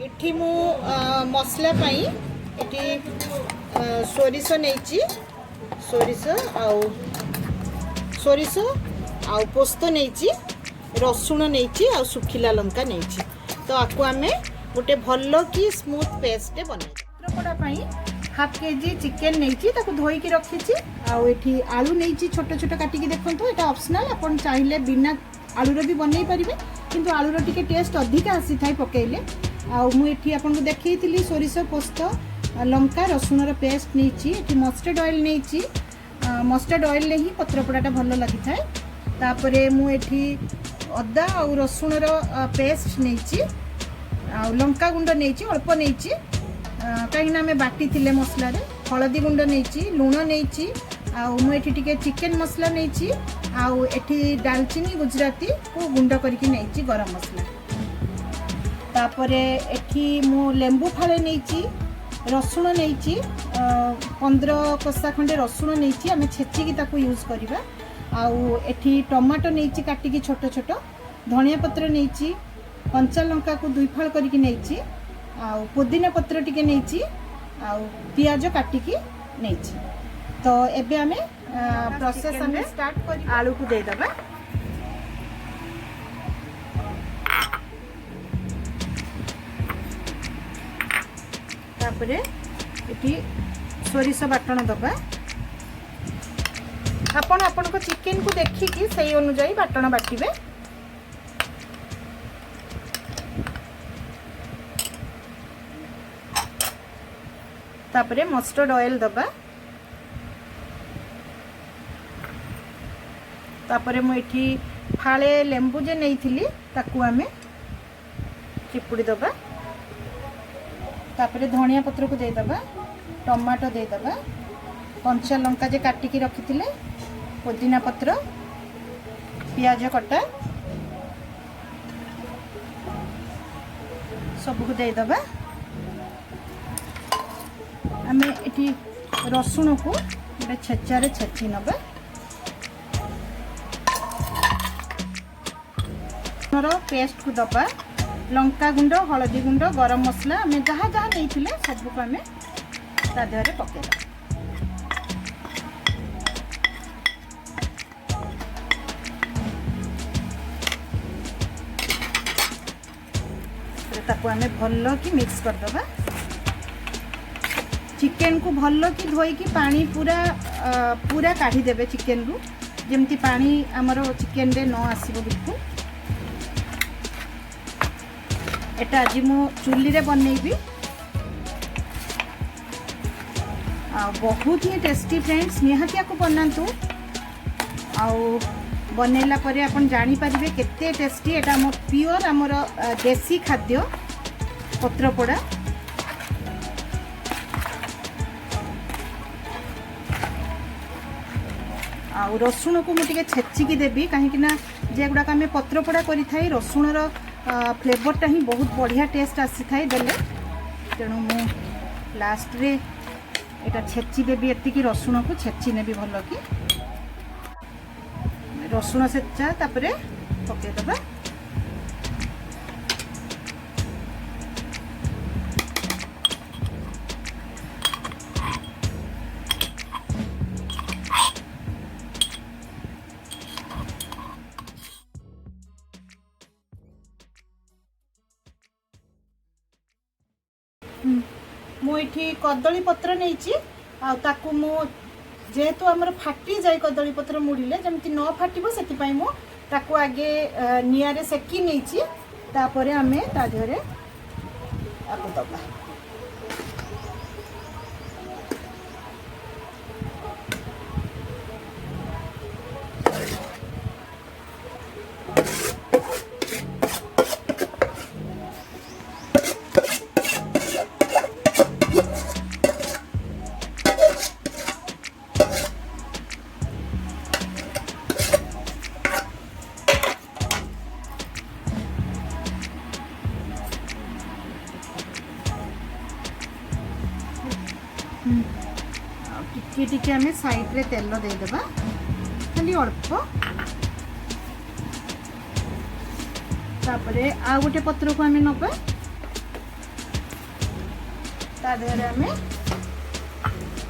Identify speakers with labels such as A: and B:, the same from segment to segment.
A: इठी मु मसला पाई इठी सोरिष नहीं सोरिष आउ पोस्त नहीं रसुण नहीं सुखिला लंका नहीं तो आपको आम गोटे भल कि स्मूथ पेस्ट बनाई पत्रपोड़ा हाफ केजी चिकेन नहीं धोईकी रखी आठी आलू नहीं छोट छोट काटिकी देखो यहाँ ऑप्शनल आप चाहिए बिना आलूर भी बनई पारे किंतु आलूर टिके टेस्ट अधिका आसी था पकईले मुझे आपको देखी सोरिष पोस्त लंका रसुणर पेस्ट नहीं मस्टर्ड ऑयल नहीं मस्टर्ड ऑयल ही पत्रपोड़ाटा भल लगी था मुझे अदा और रसुणर पेस्ट नहीं लंका गुंड नहीं अल्प नहीं कहीं बाटी थिले मसला हलदी गुंड नहीं लुण नहीं मुझे चिकेन मसला नहीं आउ एठी दालचीनी गुजराती को गुंड करके नहीं गरम मसला तापर एठी मु लेंबू फाड़े नहीं रसुण नहीं 15 कसा खंडे रसुण नहीं आम छेचिकी ताको यूज करवा आउ एठी टमाटो नहीं काटिकी छोट छोट धनिया पत्र नहीं कंचा लंका को 2 फाड़ करके नहीं आउ पुदीना पत्र टिके नहीं आउ पियाज काटिकी नहीं तो एबे आमे प्रोसेस हमें स्टार्ट कर आलू को दे दबा तापरे इटी सोरिष बाटण दबा आपण को चिकेन को देखिकी सही अनुसार बाटण बाटिबे तापरे मस्टर्ड ऑयल दबा तापरे मुझे फाले लेंबू जे नहीं थी ताकू आमे चिपुड़ी दबा तापरे धनिया पत्र को दे दबा टमाटो दे दबा कंचा लंका जे काटिकी रखी पुदीना पत्र पियाज कटा सबको दे दबा आमे इटी रसुण को गोटे छेचारे छेची नबा पेस्ट को दबा लंका गुंड हलदी गुंड गरम मसला आम जहाँ जहाँ नहीं सबको आम देहरे पकईदा ताको आम भल कि मिक्स करदबा चिकेन को भल कि धोईकी पानी पूरा पूरा काढ़ी देबे चिकेन रु जेमती पानी आमर चिकेन रे न आसीबो बिल्कुल एटा आज मु चुली रे बनैबी बहुत ही टेस्टी फ्रेंड्स निहाती आपको बनातु आउ बनैला परे आपण जानि परिबे केते टेस्टी एटा हम प्योर हमर देसी खाद्य पत्रपोड़ा आउ रसुण को मुझे छेचिकी देवी कहीं जे गुड़ाक आम पत्रपोड़ा कर रसुणर फ्लेवरटा ही बहुत बढ़िया टेस्ट आसी थाए देले तेणु मु लास्ट रे एटा छेची देवी एतिकी रसुण को छेची नेबी भल कि रसुण छेचा तापरे पके दबा मुझे कदली पत्र नहीं ताकू मु जेहेतु आमर फाटी जाए कदली पत्र मुड़िले जमती न फाटो से ताकू आगे निआरे सेकी नहीं तापर आम ता देहरे आपको दबा टिके टिके आम साइड रे तेल दे देबा खाली अल्प तापरे आ गोटे पत्र को आमे नबा ता देहरे आमे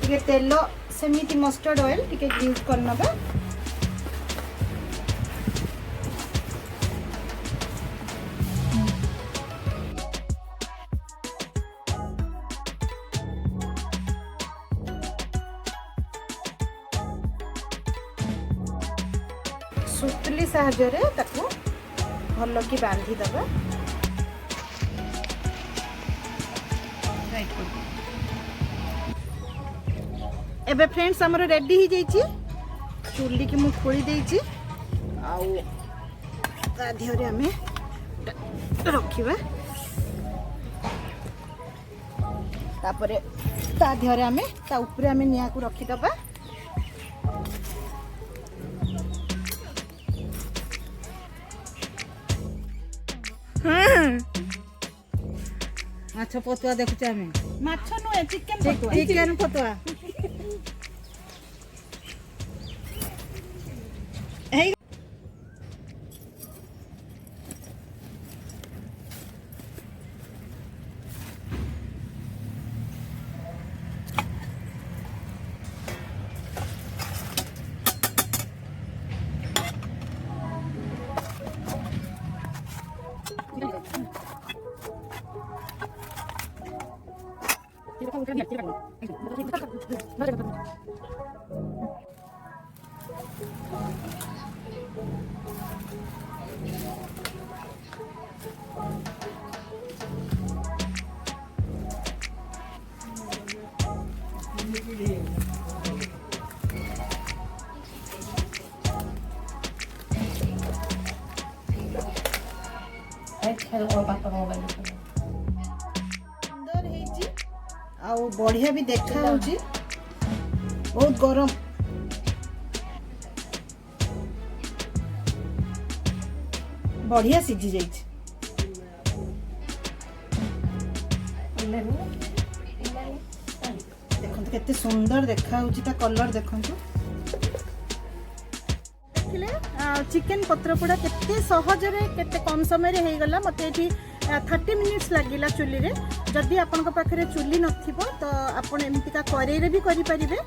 A: टिके तेल सेमिति मस्टर्ड ऑयल टिके यूज कर नबा सुतली साहाଯ୍य रे ताकू भल की बांधी दबा एबे फ्रेंड्स हमर रेडी ही जाईची चुल्ली की मु खोली देईची आउ ता धियोरे हमें रखिबा तापरे ता धियोरे हमें ता ऊपर हमें निया को रखि दबा माछ पतुआ देखुचे हमें माछ नुए चिकन पतुआ सुंदर हेची आउ बढ़िया भी देखा होची बहुत गरम बढ़िया सिझी जाइछ देखंतु केते सुंदर देखा होची ता कलर देखंतु देखले चिकन पत्रपोड़ा केते सहज रे केते कम समय रे हे गला मते एठी 30 मिनिट्स लागिला चुल्ली रे जदि आपन को पाखरे चुल्ली नथिबो तो आपन एमतिका करेई रे भी करि परिबे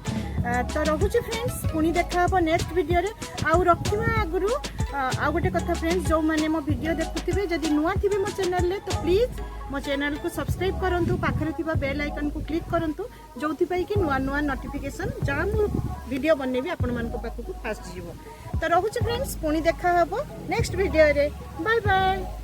A: तो रहुची फ्रेंड्स पुनी देखा हबो नेक्स्ट वीडियो रे आउ रखिबा आगुरु आ गोटे कथा फ्रेंड्स जो माने मो वीडियो देखुथिबे जदि नुआ थिबे मो चैनल रे तो प्लीज मो चैनल को सब्सक्राइब करंतु पाखरे थिबा बेल आइकन को क्लिक करंतु जोथि पई कि नुआ नुआ नोटिफिकेशन जा मो वीडियो बनेबी आपन मान को पाखु फास्ट जीवो तो रहुची फ्रेंड्स पुनी देखा हबो नेक्स्ट वीडियो रे बाय बाय।